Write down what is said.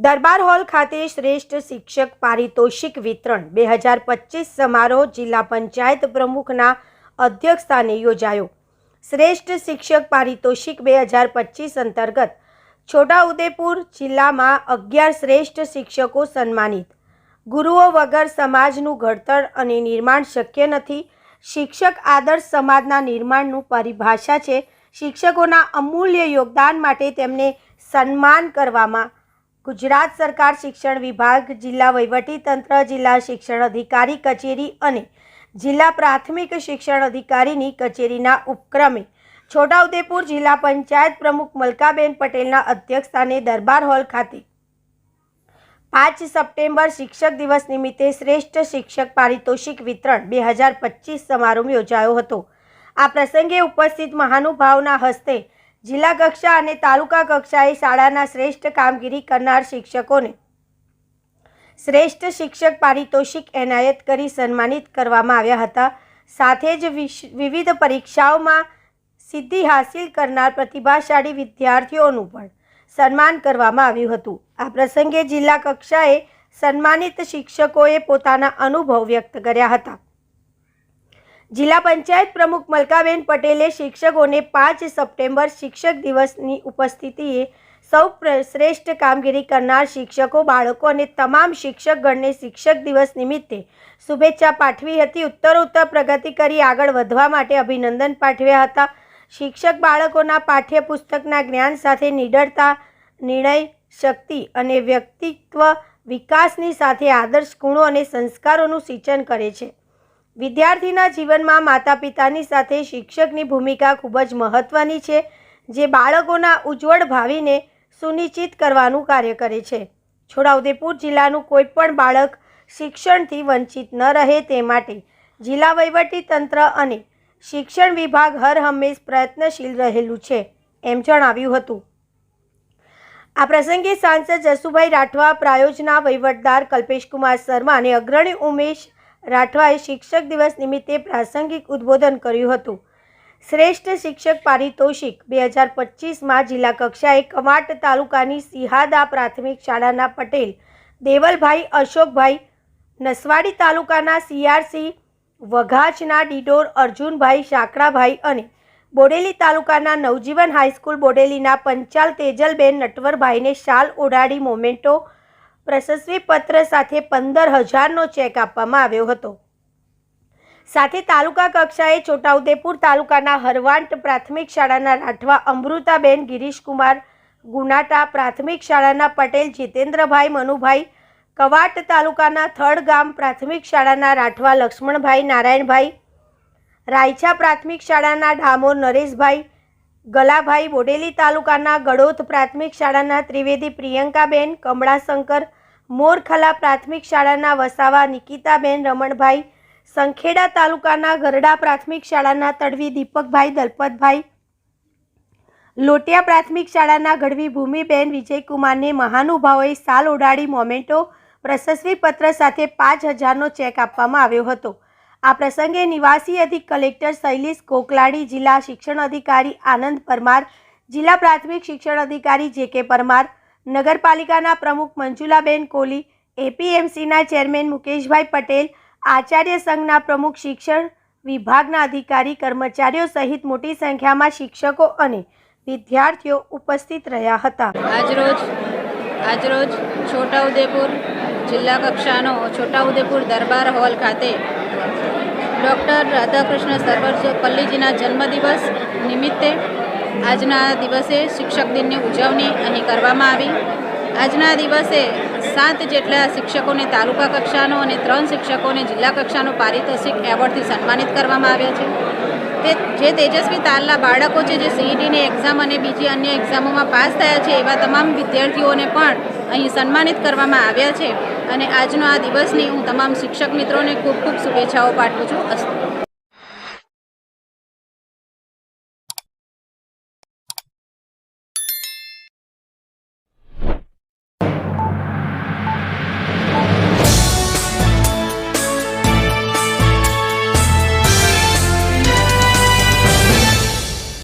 દરબાર hall ખાતે શ્રેષ્ઠ શિક્ષક પારિતોષિક વિતરણ 2025 સમારોહ જિલ્લા પંચાયત પ્રમુખના અધ્યક્ષસ્થાને યોજાયો। શ્રેષ્ઠ શિક્ષક પારિતોષિક 2025 અંતર્ગત છોટાઉદેપુર જિલ્લામાં 11 શ્રેષ્ઠ શિક્ષકો સન્માનિત। ગુરુઓ વગર સમાજનું ઘડતર અને નિર્માણ શક્ય નથી। શિક્ષક આદર્શ સમાજના નિર્માણનું પરિભાષા છે। શિક્ષકોના અમૂલ્ય યોગદાન માટે તેમને સન્માન કરવામાં ગુજરાત સરકાર શિક્ષણ વિભાગ, જિલ્લા વહીવટીતંત્ર, જિલ્લા શિક્ષણ અધિકારી કચેરી અને જિલ્લા પ્રાથમિક શિક્ષણ અધિકારીની કચેરીના ઉપક્રમે છોટાઉદેપુર જિલ્લા પંચાયત પ્રમુખ મલકાબેન પટેલના અધ્યક્ષસ્થાને દરબાર હોલ ખાતે 5 સપ્ટેમ્બર શિક્ષક દિવસ નિમિત્તે શ્રેષ્ઠ શિક્ષક પારિતોષિક વિતરણ 2025 સમારોહ યોજાયો હતો। આ પ્રસંગે ઉપસ્થિત મહાનુભાવોના હસ્તે જિલ્લા કક્ષા અને તાલુકા કક્ષાએ શાળાના શ્રેષ્ઠ કામગીરી કરનાર શિક્ષકોને શ્રેષ્ઠ શિક્ષક પારિતોષિક એનાયત કરી સન્માનિત કરવામાં આવ્યા હતા। સાથે જ વિવિધ પરીક્ષાઓમાં સિદ્ધિ હાંસિલ કરનાર પ્રતિભાશાળી વિદ્યાર્થીઓનું પણ સન્માન કરવામાં આવ્યું હતું। આ પ્રસંગે જિલ્લા કક્ષાએ સન્માનિત શિક્ષકોએ પોતાના અનુભવ વ્યક્ત કર્યા હતા। જિલ્લા પંચાયત પ્રમુખ મલકાબેન પટેલે શિક્ષકોને 5 સપ્ટેમ્બર શિક્ષક દિવસની ઉપસ્થિતિએ સૌ શ્રેષ્ઠ કામગીરી કરનાર શિક્ષકો, બાળકો અને તમામ શિક્ષકગણને શિક્ષક દિવસ નિમિત્તે શુભેચ્છા પાઠવી હતી। ઉત્તરોત્તર પ્રગતિ કરી આગળ વધવા માટે અભિનંદન પાઠવ્યા હતા। શિક્ષક બાળકોના પાઠ્યપુસ્તકના જ્ઞાન સાથે નિડરતા, નિર્ણય શક્તિ અને વ્યક્તિત્વ વિકાસની સાથે આદર્શ ગુણો અને સંસ્કારોનું સિંચન કરે છે। વિદ્યાર્થીના જીવનમાં માતા પિતાની સાથે શિક્ષકની ભૂમિકા ખૂબ જ મહત્વની છે, જે બાળકોના ઉજ્જવળ ભાવિને સુનિશ્ચિત કરવાનું કાર્ય કરે છે। છોટાઉદેપુર જિલ્લાનું કોઈ પણ બાળક શિક્ષણથી વંચિત ન રહે તે માટે જિલ્લા વહીવટીતંત્ર અને શિક્ષણ વિભાગ હર હંમેશ પ્રયત્નશીલ રહેલું છે, એમ જણાવ્યું હતું। આ પ્રસંગે સાંસદ જસુભાઈ રાઠવા, પ્રાયોજના વહીવટદાર કલ્પેશકુમાર શર્મા અને અગ્રણી ઉમેશ રાઠવાએ શિક્ષક દિવસ નિમિત્તે પ્રાસંગિક ઉદ્બોધન કર્યું હતું। શ્રેષ્ઠ શિક્ષક પારિતોષિક 2025માં જિલ્લા કક્ષાએ કવાંટ તાલુકાની સિહાદા પ્રાથમિક શાળાના પટેલ દેવલભાઈ અશોકભાઈ, નસવાડી તાલુકાના CRC વઘાચના ડીડોર અર્જુનભાઈ શાકડાભાઈ અને બોડેલી તાલુકાના નવજીવન હાઈસ્કૂલ બોડેલીના પંચાલ તેજલબેન નટવરભાઈને શાલ ઓઢાડી મોમેન્ટો પ્રશસ્તિ પત્ર સાથે 15,000નો ચેક આપવામાં આવ્યો હતો। સાથે તાલુકા કક્ષાએ છોટાઉદેપુર તાલુકાના હરવાંટ પ્રાથમિક શાળાના રાઠવા અમૃતાબેન ગિરીશકુમાર, ગુનાટા પ્રાથમિક શાળાના પટેલ જીતેન્દ્રભાઈ મનુભાઈ, કવાંટ તાલુકાના થડગામ પ્રાથમિક શાળાના રાઠવા લક્ષ્મણભાઈ નારાયણભાઈ, રાયછા પ્રાથમિક શાળાના ડામોર નરેશભાઈ ગલાભાઈ, બોડેલી તાલુકાના ગડોથ પ્રાથમિક શાળાના ત્રિવેદી પ્રિયંકાબેન કમળાશંકર, મોરખલા પ્રાથમિક શાળાના વસાવા નિકિતાબેન રમણભાઈ, સંખેડા તાલુકાના ગરડા પ્રાથમિક શાળાના તડવી દીપકભાઈ દલપતભાઈ, લોટિયા પ્રાથમિક શાળાના ગઢવી ભૂમિબેન વિજયકુમારને મહાનુભાવોએ શાલ ઓઢાડી મોમેન્ટો પ્રશસ્તિ પત્ર સાથે 5,000નો ચેક આપવામાં આવ્યો હતો। આ પ્રસંગે નિવાસી અધિક કલેક્ટર શૈલેષ કોકલાડી, જિલ્લા શિક્ષણ અધિકારી આનંદ પરમાર, જિલ્લા પ્રાથમિક શિક્ષણ અધિકારી JK પરમાર, નગરપાલિકાના પ્રમુખ મંજુલાબેન કોલી, APMCના ચેરમેન મુકેશભાઈ પટેલ, આચાર્ય સંઘના પ્રમુખ, શિક્ષણ વિભાગના અધિકારી કર્મચારીઓ સહિત મોટી સંખ્યામાં શિક્ષકો અને વિદ્યાર્થીઓ ઉપસ્થિત રહ્યા હતા। આજરોજ છોટાઉદેપુર જિલ્લા કક્ષાનો છોટાઉદેપુર દરબાર હોલ ખાતે ડૉક્ટર રાધાકૃષ્ણ સર્વપલ્લીજીના જન્મદિવસ નિમિત્તે આજના દિવસે શિક્ષક દિનની ઉજવણી અહીં કરવામાં આવી। આજના દિવસે 7 જેટલા શિક્ષકોને તાલુકા કક્ષાનો અને 3 શિક્ષકોને જિલ્લા કક્ષાનો પારિતોષિક એવોર્ડથી સન્માનિત કરવામાં આવ્યા છે। જે તેજસ્વી તાલના બાળકો છે, જે CETની એક્ઝામ અને બીજી અન્ય એક્ઝામોમાં પાસ થયા છે, એવા તમામ વિદ્યાર્થીઓને પણ અહીં સન્માનિત કરવામાં આવ્યા છે। અને આજનો આ દિવસની હું તમામ શિક્ષક મિત્રોને ખૂબ ખૂબ શુભેચ્છાઓ પાઠવું છું। અસ્તુ।